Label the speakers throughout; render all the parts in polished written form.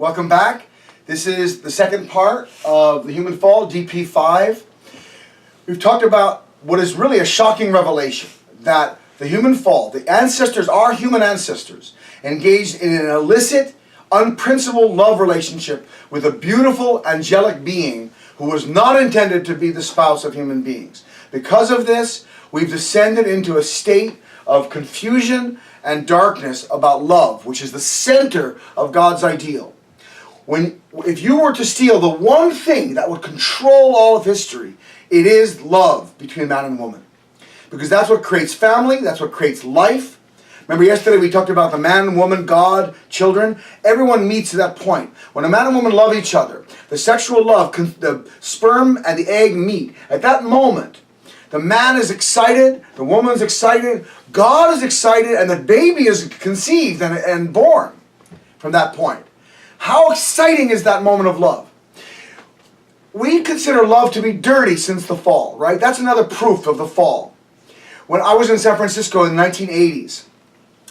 Speaker 1: Welcome back. This is the second part of the human fall, DP5. We've talked about what is really a shocking revelation, that the human fall, the ancestors, our human ancestors, engaged in an illicit, unprincipled love relationship with a beautiful, angelic being who was not intended to be the spouse of human beings. Because of this, we've descended into a state of confusion and darkness about love, which is the center of God's ideal. If you were to steal the one thing that would control all of history, it is love between man and woman. Because that's what creates family, that's what creates life. Remember yesterday we talked about the man and woman, God, children. Everyone meets at that point. When a man and woman love each other, the sexual love, the sperm and the egg meet. At that moment, the man is excited, the woman is excited, God is excited, and the baby is conceived and born from that point. How exciting is that moment of love? We consider love to be dirty since the fall, right? That's another proof of the fall. When I was in San Francisco in the 1980s,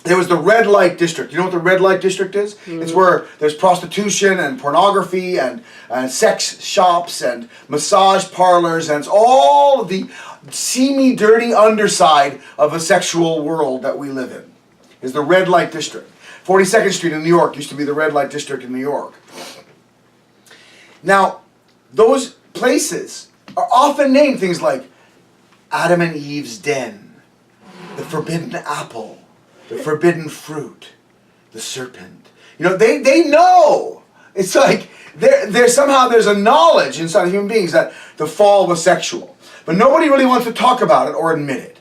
Speaker 1: there was the red light district. You know what the red light district is? Mm-hmm. It's where there's prostitution and pornography and sex shops and massage parlors, and it's all the seamy, dirty underside of a sexual world that we live in. Is the red light district. 42nd Street in New York used to be the red light district in New York. Now, those places are often named things like Adam and Eve's den, the forbidden apple, the forbidden fruit, the serpent. You know, they know. It's like there's a knowledge inside of human beings that the fall was sexual. But nobody really wants to talk about it or admit it.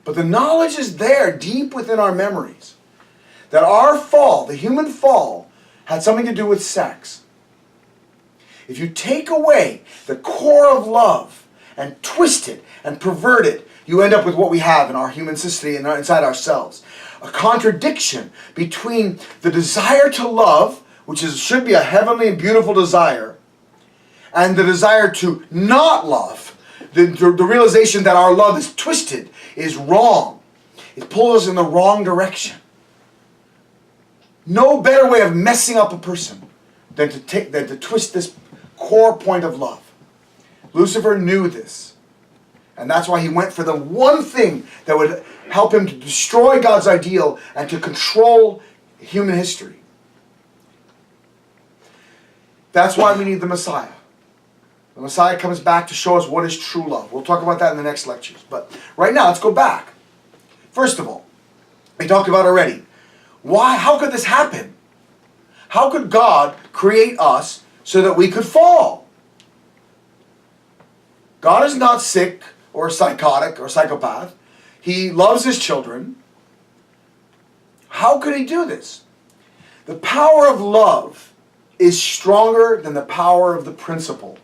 Speaker 1: But the knowledge is there deep within our memories that our fall, the human fall, had something to do with sex. If you take away the core of love and twist it and pervert it, you end up with what we have in our human society and inside ourselves. A contradiction between the desire to love, which should be a heavenly and beautiful desire, and the desire to not love. The realization that our love is twisted, is wrong. It pulls us in the wrong direction. No better way of messing up a person than to twist this core point of love. Lucifer knew this. And that's why he went for the one thing that would help him to destroy God's ideal and to control human history. That's why we need the Messiah. The Messiah comes back to show us what is true love. We'll talk about that in the next lectures. But right now, let's go back. First of all, we talked about already. Why? How could this happen? How could God create us so that we could fall? God is not sick or psychotic or psychopath. He loves his children. How could he do this? The power of love is stronger than the power of the principle.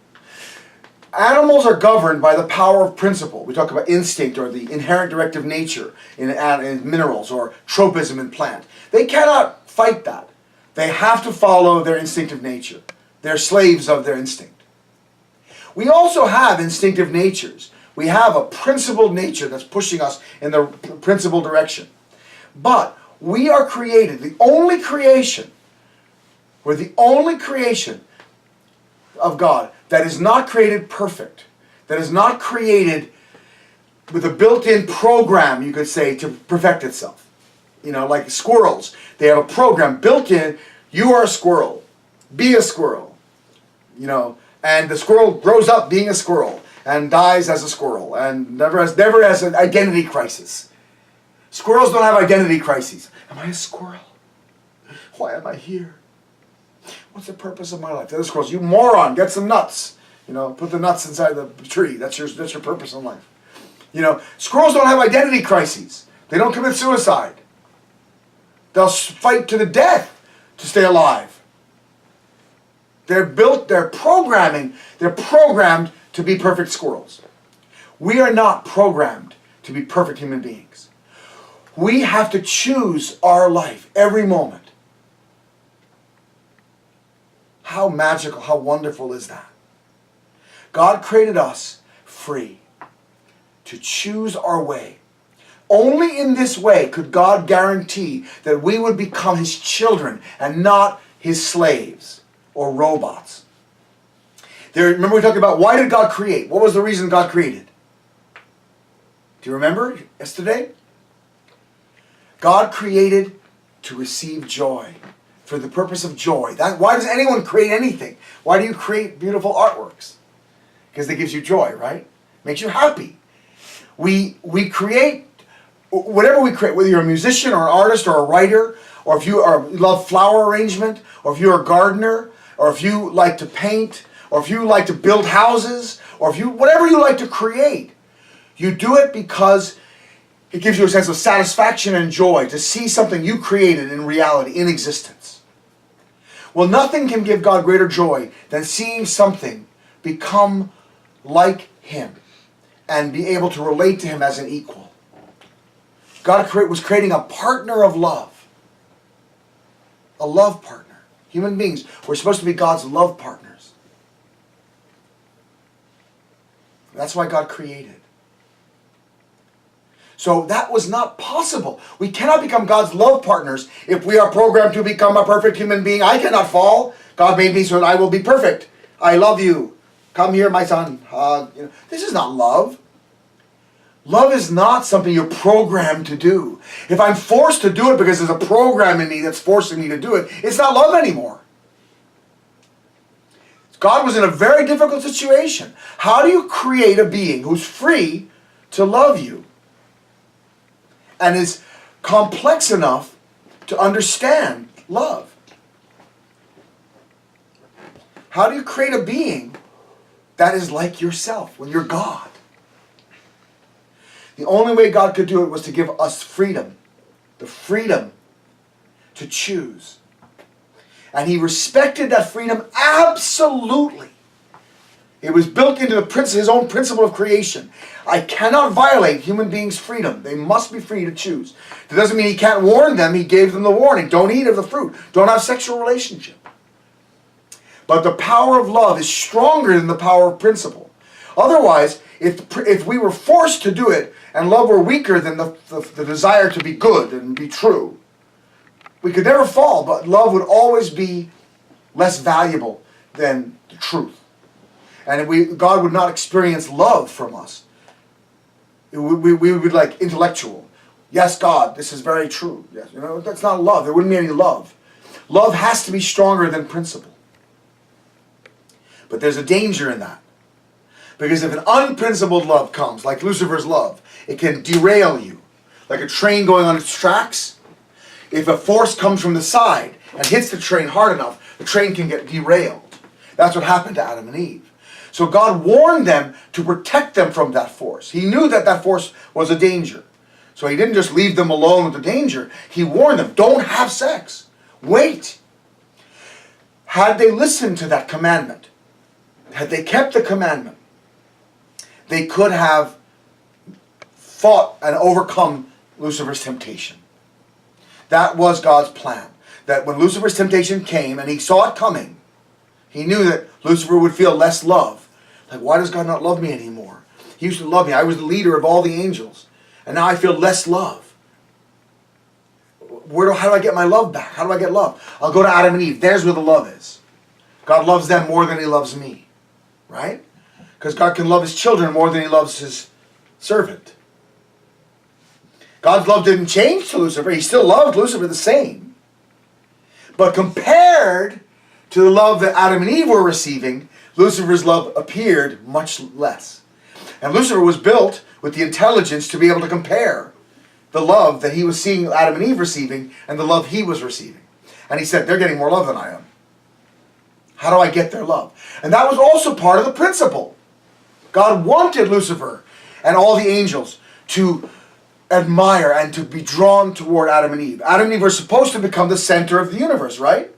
Speaker 1: Animals are governed by the power of principle. We talk about instinct or the inherent directive nature in minerals or tropism in plant. They cannot fight that. They have to follow their instinctive nature. They're slaves of their instinct. We also have instinctive natures. We have a principled nature that's pushing us in the principled direction. But we are created, we're the only creation of God that is not created perfect, that is not created with a built-in program, you could say, to perfect itself. You know, like squirrels. They have a program built in. You are a squirrel. Be a squirrel. You know, and the squirrel grows up being a squirrel and dies as a squirrel and never has an identity crisis. Squirrels don't have identity crises. Am I a squirrel? Why am I here? What's the purpose of my life? The other squirrels, you moron, get some nuts. You know, put the nuts inside the tree. That's your purpose in life. You know, squirrels don't have identity crises. They don't commit suicide. They'll fight to the death to stay alive. They're programmed to be perfect squirrels. We are not programmed to be perfect human beings. We have to choose our life every moment. How magical, how wonderful is that? God created us free to choose our way. Only in this way could God guarantee that we would become his children and not his slaves or robots. Remember we talked about why did God create? What was the reason God created? Do you remember yesterday? God created to receive joy, for the purpose of joy. Why does anyone create anything? Why do you create beautiful artworks? Because it gives you joy, right? Makes you happy. We create, whatever we create, whether you're a musician or an artist or a writer, or if you love flower arrangement, or if you're a gardener, or if you like to paint, or if you like to build houses, or whatever you like to create, you do it because it gives you a sense of satisfaction and joy to see something you created in reality, in existence. Well, nothing can give God greater joy than seeing something become like him and be able to relate to him as an equal. God was creating a partner of love. A love partner. Human beings, we're supposed to be God's love partners. That's why God created. So that was not possible. We cannot become God's love partners if we are programmed to become a perfect human being. I cannot fall. God made me so that I will be perfect. I love you. Come here, my son. This is not love. Love is not something you're programmed to do. If I'm forced to do it because there's a program in me that's forcing me to do it, it's not love anymore. God was in a very difficult situation. How do you create a being who's free to love you and is complex enough to understand love? How do you create a being that is like yourself when you're God? The only way God could do it was to give us freedom. The freedom to choose. And he respected that freedom absolutely. It was built into his own principle of creation. I cannot violate human beings' freedom. They must be free to choose. That doesn't mean he can't warn them. He gave them the warning. Don't eat of the fruit. Don't have sexual relationship. But the power of love is stronger than the power of principle. Otherwise, if we were forced to do it and love were weaker than the desire to be good and be true, we could never fall, but love would always be less valuable than the truth. And God would not experience love from us. We would be like intellectual. Yes, God, this is very true. Yes, that's not love. There wouldn't be any love. Love has to be stronger than principle. But there's a danger in that. Because if an unprincipled love comes, like Lucifer's love, it can derail you. Like a train going on its tracks. If a force comes from the side and hits the train hard enough, the train can get derailed. That's what happened to Adam and Eve. So God warned them to protect them from that force. He knew that that force was a danger. So he didn't just leave them alone with the danger. He warned them, don't have sex. Wait. Had they listened to that commandment, had they kept the commandment, they could have fought and overcome Lucifer's temptation. That was God's plan. That when Lucifer's temptation came and he saw it coming, he knew that Lucifer would feel less love. Like, why does God not love me anymore? He used to love me. I was the leader of all the angels. And now I feel less love. How do I get my love back? How do I get love? I'll go to Adam and Eve. There's where the love is. God loves them more than he loves me. Right? Because God can love his children more than he loves his servant. God's love didn't change to Lucifer. He still loved Lucifer the same. But compared to the love that Adam and Eve were receiving, Lucifer's love appeared much less. And Lucifer was built with the intelligence to be able to compare the love that he was seeing Adam and Eve receiving and the love he was receiving. And he said, they're getting more love than I am. How do I get their love? And that was also part of the principle. God wanted Lucifer and all the angels to admire and to be drawn toward Adam and Eve. Adam and Eve were supposed to become the center of the universe, right?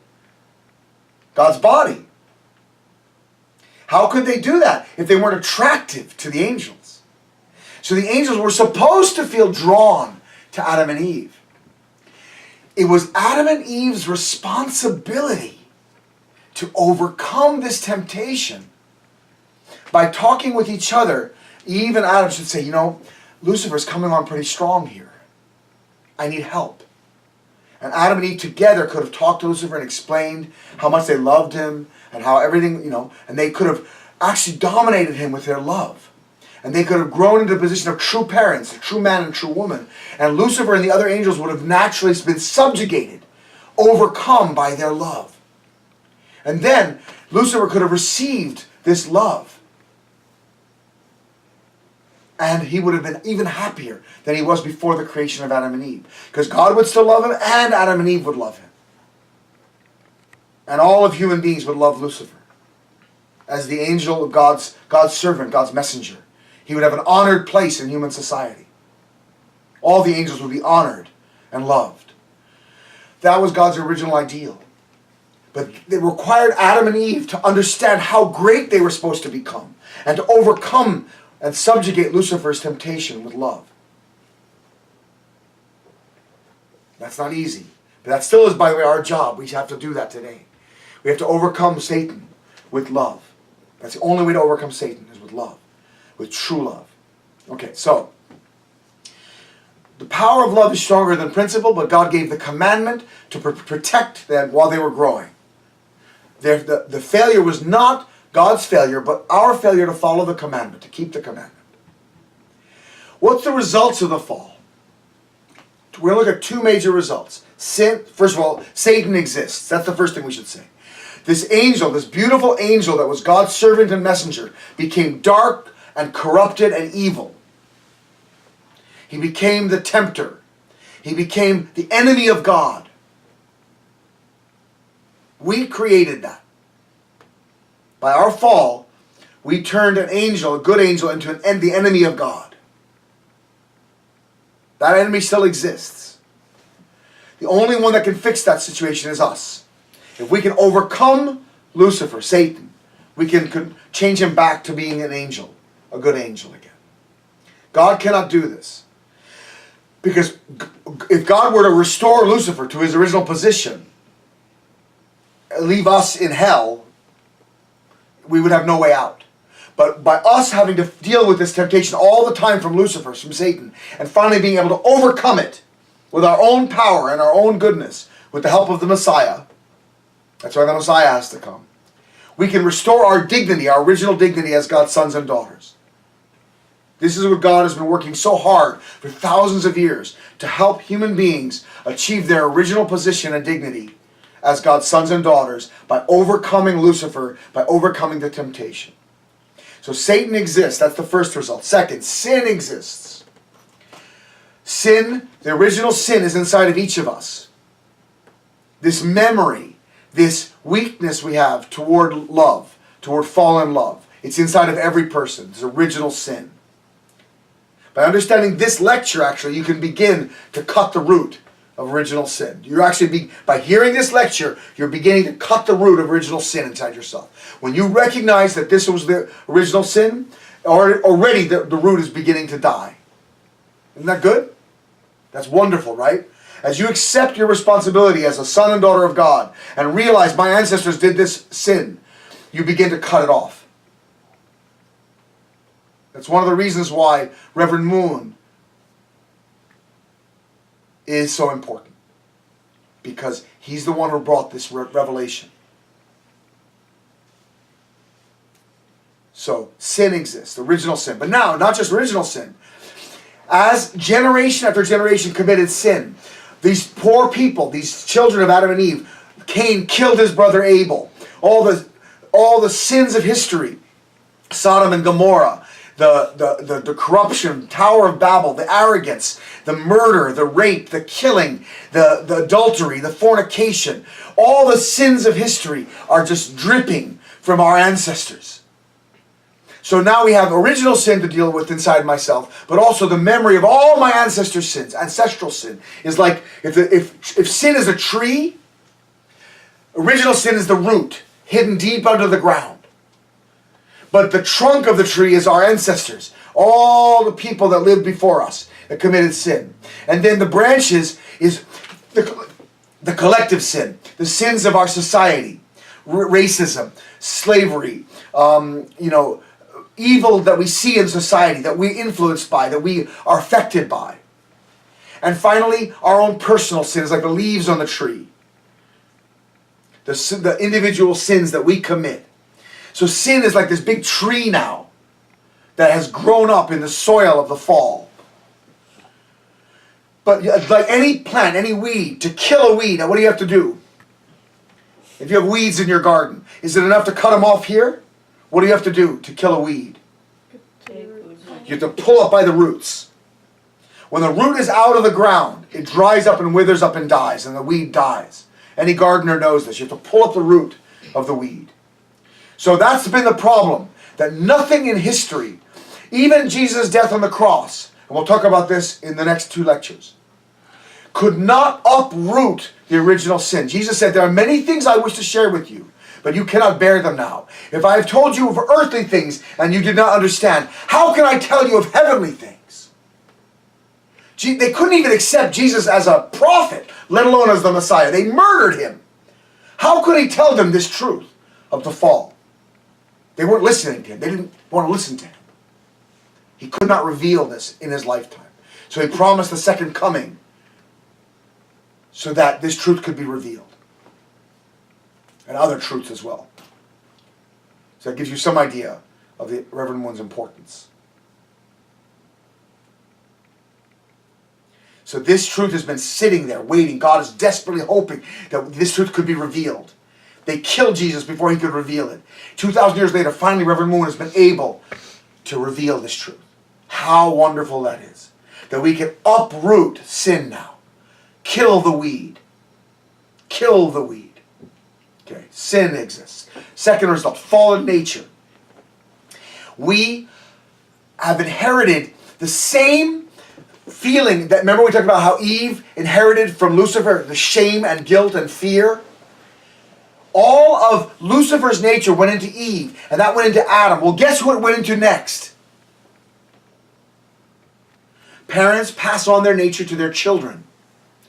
Speaker 1: God's body. How could they do that if they weren't attractive to the angels? So the angels were supposed to feel drawn to Adam and Eve. It was Adam and Eve's responsibility to overcome this temptation by talking with each other. Eve and Adam should say, Lucifer's coming on pretty strong here. I need help. And Adam and Eve together could have talked to Lucifer and explained how much they loved him and how everything, and they could have actually dominated him with their love. And they could have grown into the position of true parents, a true man and true woman. And Lucifer and the other angels would have naturally been subjugated, overcome by their love. And then Lucifer could have received this love. And he would have been even happier than he was before the creation of Adam and Eve. Because God would still love him, and Adam and Eve would love him. And all of human beings would love Lucifer as the angel of God's servant, God's messenger. He would have an honored place in human society. All the angels would be honored and loved. That was God's original ideal. But it required Adam and Eve to understand how great they were supposed to become and to overcome and subjugate Lucifer's temptation with love. That's not easy. But that still is, by the way, our job. We have to do that today. We have to overcome Satan with love. That's the only way to overcome Satan, is with love. With true love. Okay, so the power of love is stronger than principle, but God gave the commandment to protect them while they were growing. The failure was not God's failure, but our failure to follow the commandment, to keep the commandment. What's the results of the fall? We're going to look at two major results. Sin, first of all, Satan exists. That's the first thing we should say. This angel, this beautiful angel that was God's servant and messenger, became dark and corrupted and evil. He became the tempter. He became the enemy of God. We created that. By our fall, we turned an angel, a good angel, into the enemy of God. That enemy still exists. The only one that can fix that situation is us. If we can overcome Lucifer, Satan, we can change him back to being an angel, a good angel again. God cannot do this. Because if God were to restore Lucifer to his original position, leave us in hell, we would have no way out. But by us having to deal with this temptation all the time from Lucifer, from Satan, and finally being able to overcome it with our own power and our own goodness, with the help of the Messiah, that's why the Messiah has to come, we can restore our dignity, our original dignity as God's sons and daughters. This is what God has been working so hard for thousands of years, to help human beings achieve their original position and dignity as God's sons and daughters by overcoming Lucifer, by overcoming the temptation. So Satan exists. That's the first result. Second, sin exists. Sin, the original sin, is inside of each of us. This memory, this weakness we have toward love, toward fallen love. It's inside of every person. It's original sin. By understanding this lecture, actually, you can begin to cut the root of original sin. You're actually, by hearing this lecture, you're beginning to cut the root of original sin inside yourself. When you recognize that this was the original sin, already the root is beginning to die. Isn't that good? That's wonderful, right? As you accept your responsibility as a son and daughter of God and realize my ancestors did this sin, you begin to cut it off. That's one of the reasons why Reverend Moon is so important. Because he's the one who brought this revelation. So, sin exists, original sin. But now, not just original sin. As generation after generation committed sin, these poor people, these children of Adam and Eve, Cain killed his brother Abel. All the sins of history, Sodom and Gomorrah, the corruption, Tower of Babel, the arrogance, the murder, the rape, the killing, the adultery, the fornication, all the sins of history are just dripping from our ancestors. So now we have original sin to deal with inside myself, but also the memory of all my ancestors' sins. Ancestral sin is like, if sin is a tree, original sin is the root, hidden deep under the ground. But the trunk of the tree is our ancestors, all the people that lived before us that committed sin. And then the branches is the collective sin, the sins of our society, racism, slavery, evil that we see in society, that we're influenced by, that we are affected by. And finally, our own personal sins, like the leaves on the tree. The individual sins that we commit. So sin is like this big tree now that has grown up in the soil of the fall. But like any plant, any weed, to kill a weed, what do you have to do? If you have weeds in your garden, is it enough to cut them off here? What do you have to do to kill a weed? You have to pull up by the roots. When the root is out of the ground, it dries up and withers up and dies, and the weed dies. Any gardener knows this. You have to pull up the root of the weed. So that's been the problem, that nothing in history, even Jesus' death on the cross, and we'll talk about this in the next 2 lectures, could not uproot the original sin. Jesus said, there are many things I wish to share with you, but you cannot bear them now. If I have told you of earthly things and you did not understand, how can I tell you of heavenly things? They couldn't even accept Jesus as a prophet, let alone as the Messiah. They murdered him. How could he tell them this truth of the fall? They weren't listening to him. They didn't want to listen to him. He could not reveal this in his lifetime. So he promised the second coming so that this truth could be revealed. And other truths as well. So that gives you some idea of the Reverend Moon's importance. So this truth has been sitting there waiting. God is desperately hoping that this truth could be revealed. They killed Jesus before he could reveal it. 2,000 years later, finally Reverend Moon has been able to reveal this truth. How wonderful that is. That we can uproot sin now. Kill the weed. Kill the weed. Okay, sin exists. Second result, fallen nature. We have inherited the same feeling that, remember we talked about how Eve inherited from Lucifer the shame and guilt and fear? All of Lucifer's nature went into Eve, and that went into Adam. Well, guess who it went into next? Parents pass on their nature to their children,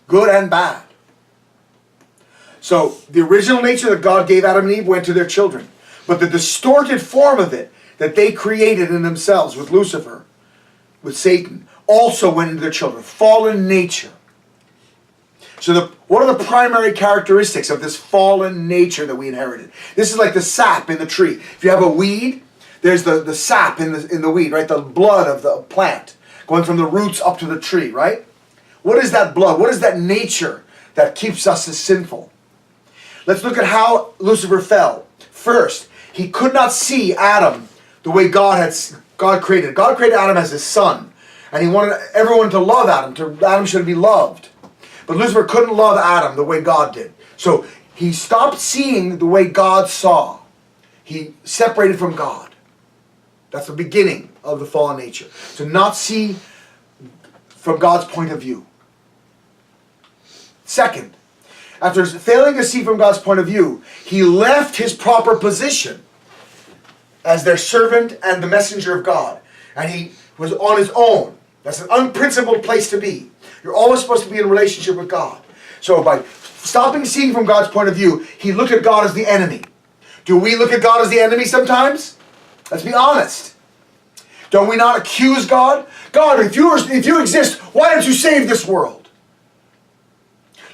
Speaker 1: good and bad. So the original nature that God gave Adam and Eve went to their children. But the distorted form of it that they created in themselves with Lucifer, with Satan, also went into their children. Fallen nature. So what are the primary characteristics of this fallen nature that we inherited? This is like the sap in the tree. If you have a weed, there's the sap in the weed, right? The blood of the plant going from the roots up to the tree, right? What is that blood? What is that nature that keeps us as sinful? Let's look at how Lucifer fell. First, he could not see Adam the way God created. God created Adam as his son, and he wanted everyone to love Adam. Adam should be loved. But Lucifer couldn't love Adam the way God did. So he stopped seeing the way God saw. He separated from God. That's the beginning of the fallen nature. To not see from God's point of view. Second, after failing to see from God's point of view, he left his proper position as their servant and the messenger of God. And he was on his own. That's an unprincipled place to be. You're always supposed to be in a relationship with God. So by stopping seeing from God's point of view, he looked at God as the enemy. Do we look at God as the enemy sometimes? Let's be honest. Don't we not accuse God? God, if you exist, why don't you save this world?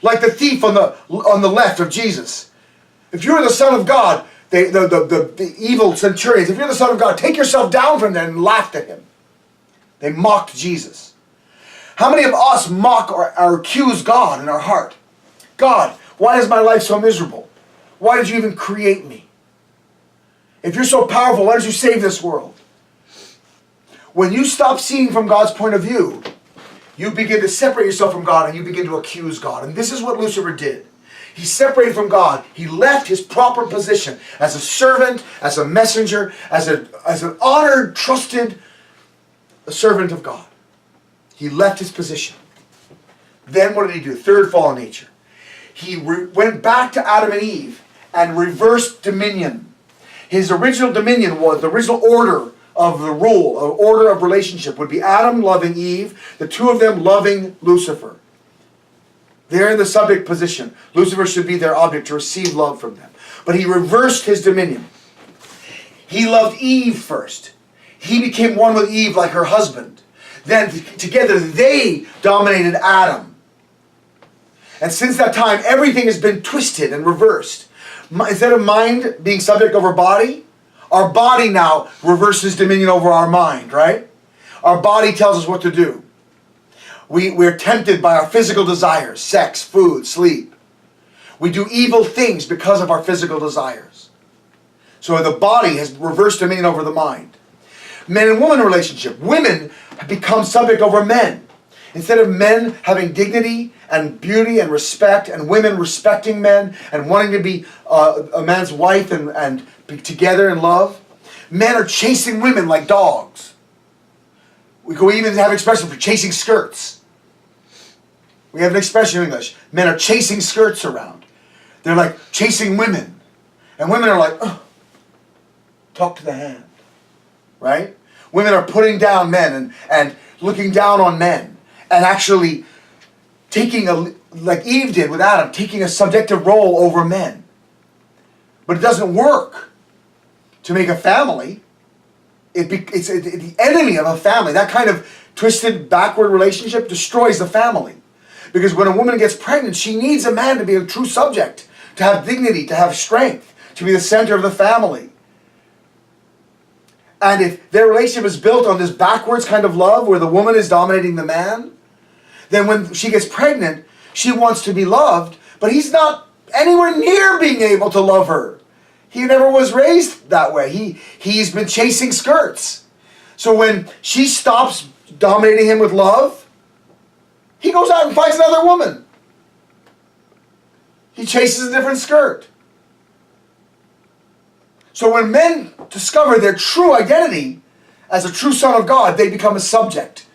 Speaker 1: Like the thief on the left of Jesus. If you're the Son of God, the evil centurions, if you're the Son of God, take yourself down from there, and laughed at him. They mocked Jesus. How many of us mock or accuse God in our heart? God, why is my life so miserable? Why did you even create me? If you're so powerful, why don't you save this world? When you stop seeing from God's point of view, you begin to separate yourself from God and you begin to accuse God. And this is what Lucifer did. He separated from God. He left his proper position as a servant, as a messenger, as an honored, trusted servant of God. He left his position. Then what did he do? Third fallen nature. He went back to Adam and Eve and reversed dominion. His original dominion was, the original order of the rule, order of relationship would be Adam loving Eve, the two of them loving Lucifer. They're in the subject position. Lucifer should be their object to receive love from them. But he reversed his dominion. He loved Eve first. he became one with Eve like her husband. Then together they dominated Adam. And since that time, everything has been twisted and reversed. Instead of mind being subject over body, our body now reverses dominion over our mind, right? Our body tells us what to do. We're tempted by our physical desires, sex, food, sleep. We do evil things because of our physical desires. So the body has reversed dominion over the mind. Men and women relationship. Women have become subject over men. Instead of men having dignity and beauty and respect, and women respecting men and wanting to be a man's wife and be together in love, men are chasing women like dogs. We could even have an expression for chasing skirts. We have an expression in English. Men are chasing skirts around. They're like chasing women. And women are like, oh, talk to the hand. Right? Women are putting down men and looking down on men. And actually taking like Eve did with Adam, taking a subjective role over men. But it doesn't work to make a family. It's the enemy of a family. That kind of twisted, backward relationship destroys the family. Because when a woman gets pregnant, she needs a man to be a true subject, to have dignity, to have strength, to be the center of the family. And if their relationship is built on this backwards kind of love, where the woman is dominating the man, then when she gets pregnant, she wants to be loved, but he's not anywhere near being able to love her. He never was raised that way. He's been chasing skirts. So when she stops dominating him with love, he goes out and finds another woman. He chases a different skirt. So when men discover their true identity as a true son of God, they become a subject.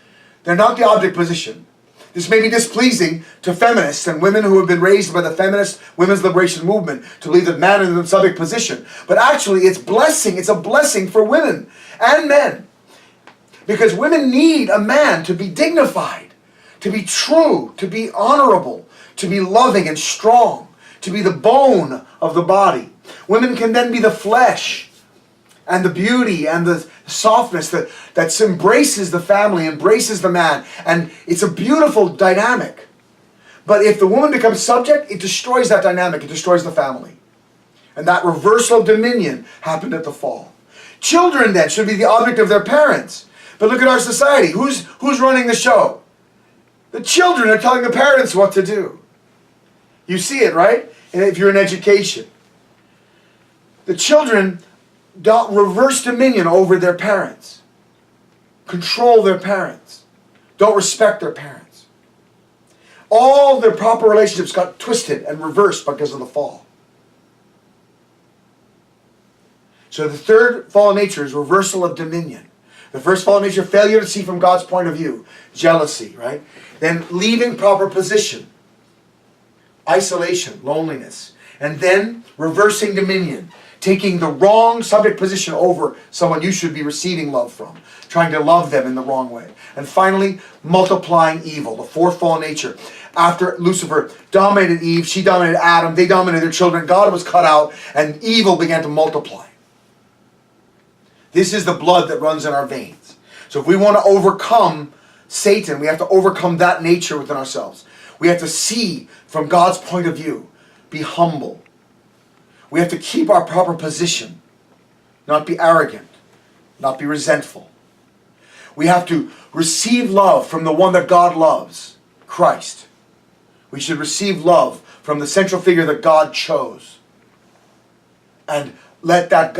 Speaker 1: They're not the object position. This may be displeasing to feminists and women who have been raised by the feminist women's liberation movement to believe that man is in the subject position. But actually, it's a blessing for women and men. Because women need a man to be dignified, to be true, to be honorable, to be loving and strong, to be the bone of the body. Women can then be the flesh and the beauty and the softness that embraces the family, embraces the man. And it's a beautiful dynamic. But if the woman becomes subject, it destroys that dynamic. It destroys the family. And that reversal of dominion happened at the fall. Children then should be the object of their parents. But look at our society. Who's running the show? The children are telling the parents what to do. You see it, right? And if you're in education. The children don't reverse dominion over their parents. Control their parents. Don't respect their parents. All their proper relationships got twisted and reversed because of the fall. So the third fallen nature is reversal of dominion. The first fallen nature, failure to see from God's point of view. Jealousy, right? Then leaving proper position. Isolation, loneliness. And then reversing dominion. Taking the wrong subject position over someone you should be receiving love from. Trying to love them in the wrong way. And finally, multiplying evil, the fourth fallen nature. After Lucifer dominated Eve, she dominated Adam, they dominated their children, God was cut out, and evil began to multiply. This is the blood that runs in our veins. So if we want to overcome Satan, we have to overcome that nature within ourselves. We have to see from God's point of view. Be humble. We have to keep our proper position, not be arrogant, not be resentful. We have to receive love from the one that God loves, Christ. We should receive love from the central figure that God chose. And let that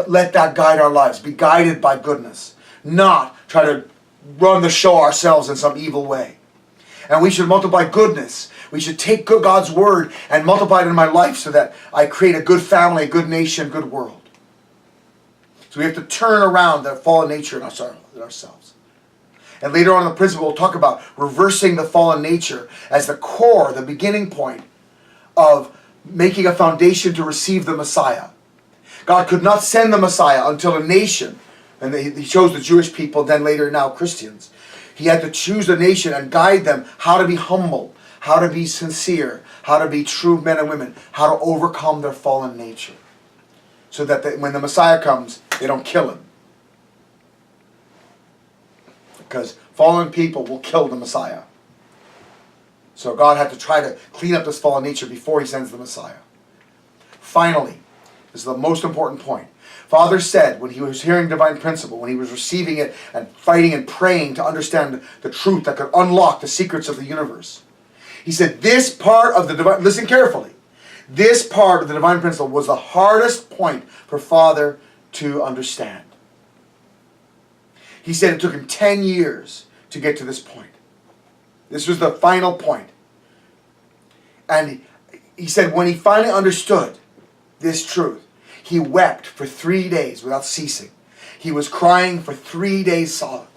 Speaker 1: guide our lives. Be guided by goodness, not try to run the show ourselves in some evil way. And we should multiply goodness. We should take God's word and multiply it in my life so that I create a good family, a good nation, a good world. So we have to turn around that fallen nature in ourselves. And later on in the principle, we'll talk about reversing the fallen nature as the core, the beginning point of making a foundation to receive the Messiah. God could not send the Messiah until a nation, and he chose the Jewish people, then later now Christians. He had to choose a nation and guide them how to be humble, how to be sincere, how to be true men and women, how to overcome their fallen nature. So that when the Messiah comes, they don't kill him. because fallen people will kill the Messiah. So God had to try to clean up this fallen nature before he sends the Messiah. Finally, this is the most important point. Father said when he was hearing divine principle, when he was receiving it and fighting and praying to understand the truth that could unlock the secrets of the universe, he said this part of the divine, listen carefully, this part of the divine principle was the hardest point for Father to understand. He said it took him 10 years to get to this point. This was the final point. And he said when he finally understood this truth, he wept for 3 days without ceasing. He was crying for 3 days solid.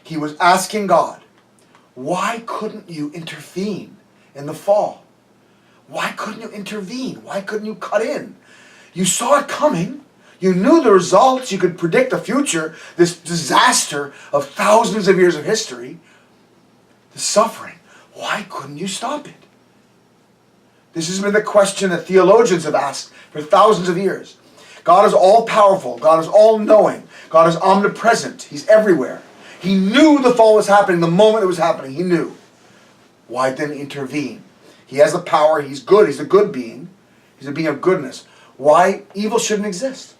Speaker 1: He was asking God, why couldn't you intervene in the fall? Why couldn't you intervene? Why couldn't you cut in? You saw it coming. You knew the results. You could predict the future. This disaster of thousands of years of history. The suffering. Why couldn't you stop it? This has been the question that theologians have asked for thousands of years. God is all-powerful. God is all-knowing. God is omnipresent. He's everywhere. He knew the fall was happening the moment it was happening. He knew. Why didn't he intervene? He has the power. He's good. He's a good being. He's a being of goodness. Why evil shouldn't exist?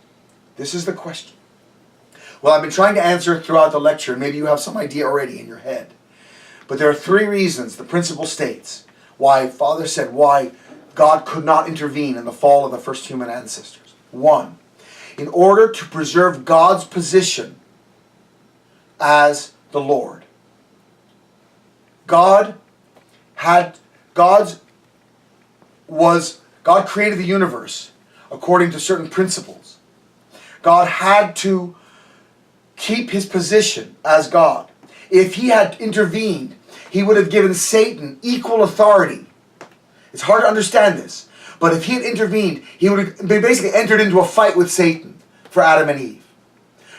Speaker 1: This is the question. Well, I've been trying to answer it throughout the lecture. Maybe you have some idea already in your head. But there are 3 reasons the principle states why Father said why God could not intervene in the fall of the first human ancestors. 1, in order to preserve God's position as the Lord. God created the universe according to certain principles. God had to keep his position as God. If he had intervened, he would have given Satan equal authority. It's hard to understand this. But if he had intervened, he would have basically entered into a fight with Satan for Adam and Eve.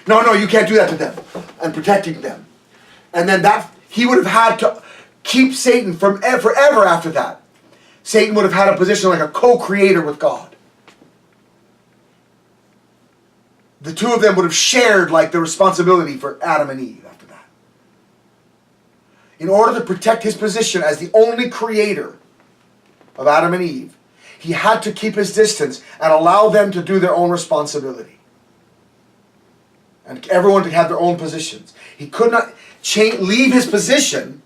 Speaker 1: No, you can't do that to them. And protecting them. And then he would have had to keep Satan from forever after that. Satan would have had a position like a co-creator with God. The two of them would have shared like the responsibility for Adam and Eve after that. In order to protect his position as the only creator of Adam and Eve, he had to keep his distance and allow them to do their own responsibility. And everyone to have their own positions. He could not leave his position.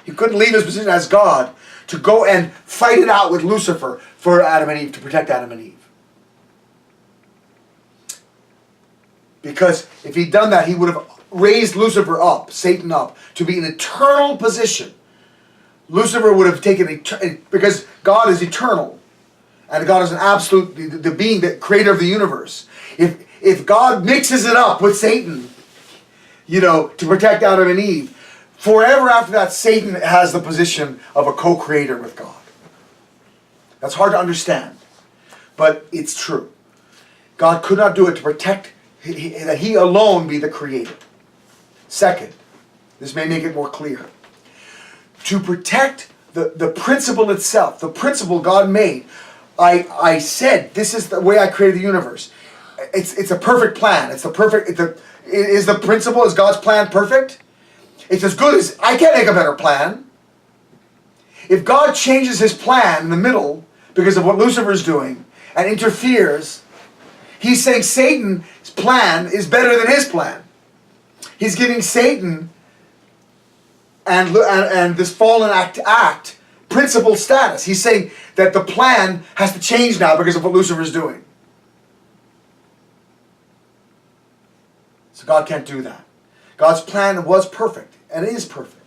Speaker 1: He couldn't leave his position as God to go and fight it out with Lucifer for Adam and Eve, to protect Adam and Eve. Because if he'd done that, he would have raised Lucifer up, Satan up, to be an eternal position. Lucifer would have taken, because God is eternal, and God is an absolute, the being, the creator of the universe. If God mixes it up with Satan, to protect Adam and Eve, forever after that, Satan has the position of a co-creator with God. That's hard to understand, but it's true. God could not do it to protect, that he alone be the creator. Second, this may make it more clear. To protect the principle itself, the principle God made, I said, this is the way I created the universe. It's a perfect plan. Is the principle, is God's plan perfect? It's as good as, I can't make a better plan. If God changes his plan in the middle because of what Lucifer's doing and interferes, he's saying Satan's plan is better than his plan. He's giving Satan and this fallen act principle status. He's saying that the plan has to change now because of what Lucifer's doing. So God can't do that. God's plan was perfect and is perfect.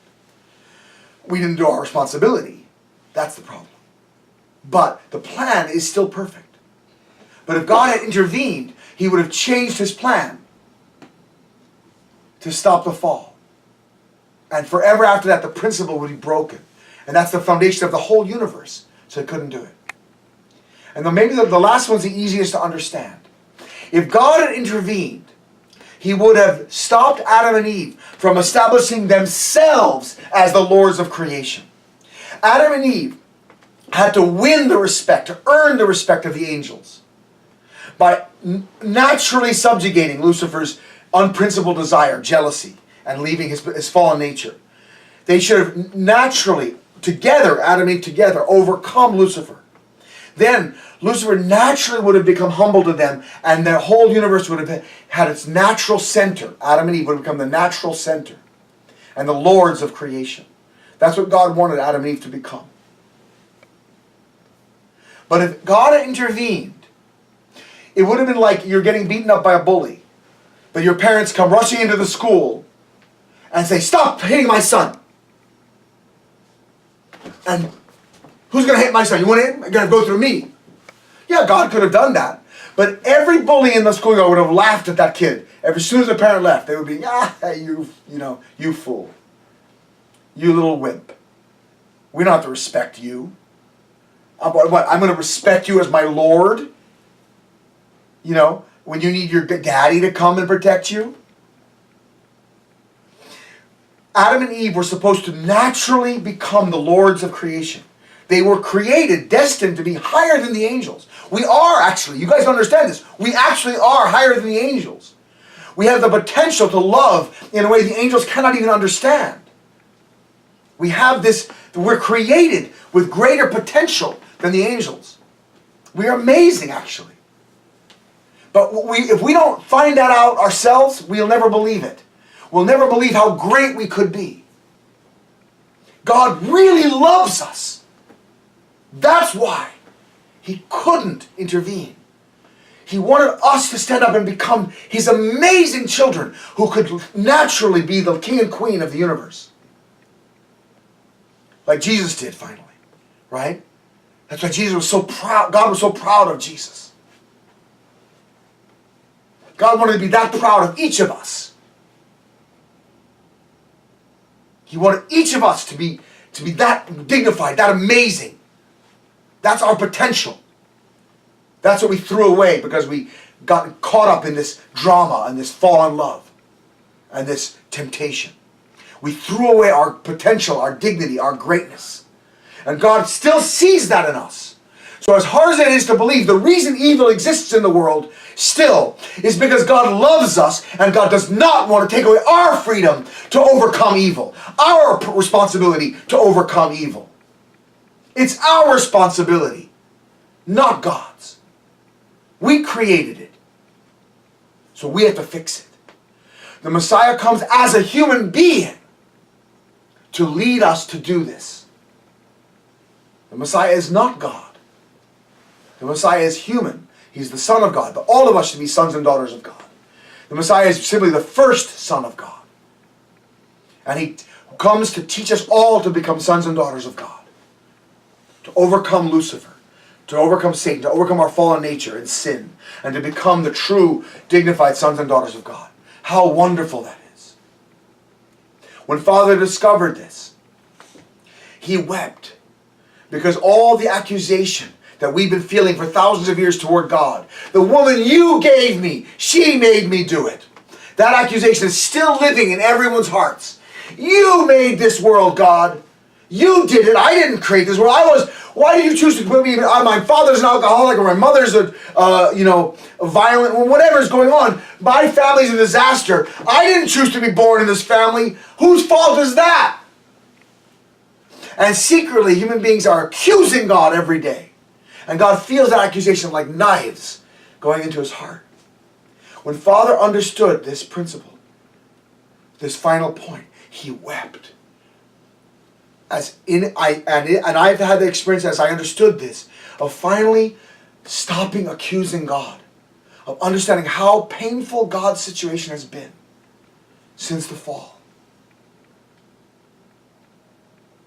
Speaker 1: We didn't do our responsibility. That's the problem. But the plan is still perfect. But if God had intervened, he would have changed his plan to stop the fall. And forever after that, the principle would be broken. And that's the foundation of the whole universe. So he couldn't do it. And then maybe the last one's the easiest to understand. If God had intervened, he would have stopped Adam and Eve from establishing themselves as the lords of creation. Adam and Eve had to win the respect, to earn the respect of the angels by naturally subjugating Lucifer's unprincipled desire, jealousy, and leaving his fallen nature. They should have naturally, together, Adam and Eve together, overcome Lucifer. Then Lucifer naturally would have become humble to them, and their whole universe would have had its natural center. Adam and Eve would have become the natural center and the lords of creation. That's what God wanted Adam and Eve to become. But if God had intervened, it would have been like you're getting beaten up by a bully, but your parents come rushing into the school and say, "Stop hitting my son." And who's going to hit my son? You want to hit him? You're going to go through me. Yeah, God could have done that. But every bully in the schoolyard would have laughed at that kid. As soon as the parent left, they would be, you fool. You little wimp. We don't have to respect you. What? I'm going to respect you as my Lord? When you need your daddy to come and protect you? Adam and Eve were supposed to naturally become the lords of creation. They were created, destined to be higher than the angels. We are actually, you guys don't understand this, we actually are higher than the angels. We have the potential to love in a way the angels cannot even understand. We have this, we're created with greater potential than the angels. We are amazing, actually. But if we don't find that out ourselves, we'll never believe it. We'll never believe how great we could be. God really loves us. That's why He couldn't intervene. He wanted us to stand up and become His amazing children who could naturally be the king and queen of the universe. Like Jesus did finally, right? That's why Jesus was so proud. God was so proud of Jesus. God wanted to be that proud of each of us. He wanted each of us to be that dignified, that amazing. That's our potential. That's what we threw away because we got caught up in this drama and this fallen love and this temptation. We threw away our potential, our dignity, our greatness. And God still sees that in us. So as hard as it is to believe, the reason evil exists in the world still is because God loves us and God does not want to take away our freedom to overcome evil. Our responsibility to overcome evil. It's our responsibility, not God's. We created it. So we have to fix it. The Messiah comes as a human being to lead us to do this. The Messiah is not God. The Messiah is human. He's the Son of God. But all of us should be sons and daughters of God. The Messiah is simply the first Son of God. And He comes to teach us all to become sons and daughters of God. To overcome Lucifer. To overcome Satan. To overcome our fallen nature and sin. And to become the true, dignified sons and daughters of God. How wonderful that is. When Father discovered this, He wept. Because all the accusation that we've been feeling for thousands of years toward God. The woman you gave me, she made me do it. That accusation is still living in everyone's hearts. You made this world, God. You did it. I didn't create this world. Why did you choose to put me, my father's an alcoholic or my mother's a violent, or whatever's going on. My family's a disaster. I didn't choose to be born in this family. Whose fault is that? And secretly, human beings are accusing God every day. And God feels that accusation like knives going into His heart. When Father understood this principle, this final point, He wept. I've had the experience as I understood this, of finally stopping accusing God, of understanding how painful God's situation has been since the fall.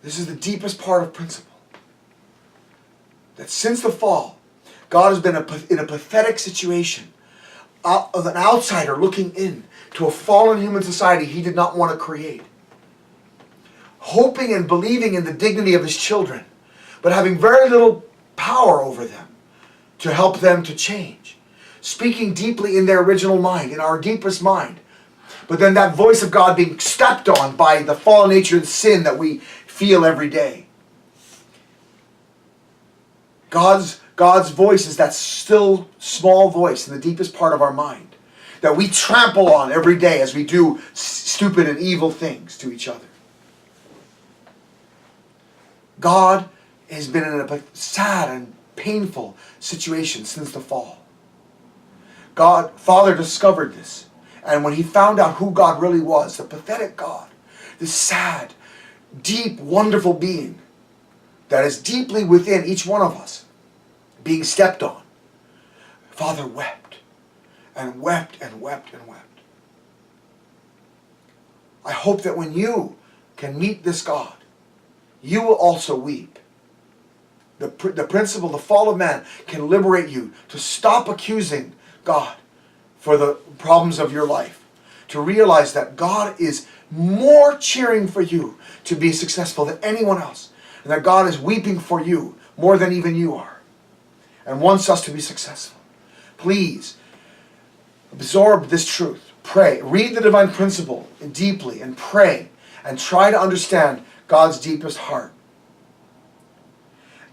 Speaker 1: This is the deepest part of principle. That since the fall, God has been in a pathetic situation of an outsider looking in to a fallen human society He did not want to create. Hoping and believing in the dignity of His children, but having very little power over them to help them to change. Speaking deeply in their original mind, in our deepest mind. But then that voice of God being stepped on by the fallen nature and sin that we feel every day. God's voice is that still small voice in the deepest part of our mind that we trample on every day as we do stupid and evil things to each other. God has been in a sad and painful situation since the fall. Father discovered this. And when he found out who God really was, the pathetic God, this sad, deep, wonderful being that is deeply within each one of us, being stepped on, Father wept and wept and wept and wept. I hope that when you can meet this God, you will also weep. The principle, the fall of man, can liberate you to stop accusing God for the problems of your life. To realize that God is more cheering for you to be successful than anyone else. And that God is weeping for you more than even you are. And wants us to be successful. Please, absorb this truth. Pray. Read the divine principle deeply and pray. And try to understand God's deepest heart.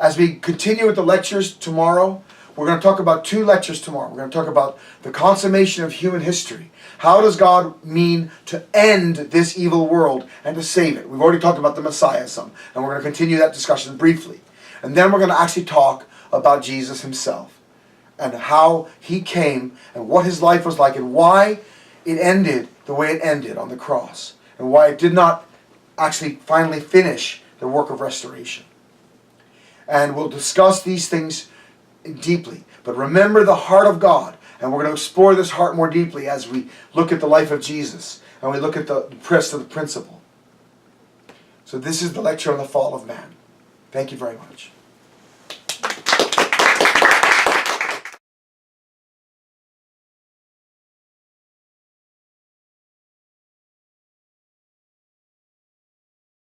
Speaker 1: As we continue with the lectures tomorrow, we're going to talk about 2 lectures tomorrow. We're going to talk about the consummation of human history. How does God mean to end this evil world and to save it? We've already talked about the Messiah some, and we're going to continue that discussion briefly. And then we're going to actually talk about Jesus himself and how he came and what his life was like and why it ended the way it ended on the cross and why it did not actually finally finish the work of restoration. And we'll discuss these things deeply. But remember the heart of God. And we're going to explore this heart more deeply as we look at the life of Jesus. And we look at the rest of the principle. So this is the lecture on the fall of man. Thank you very much.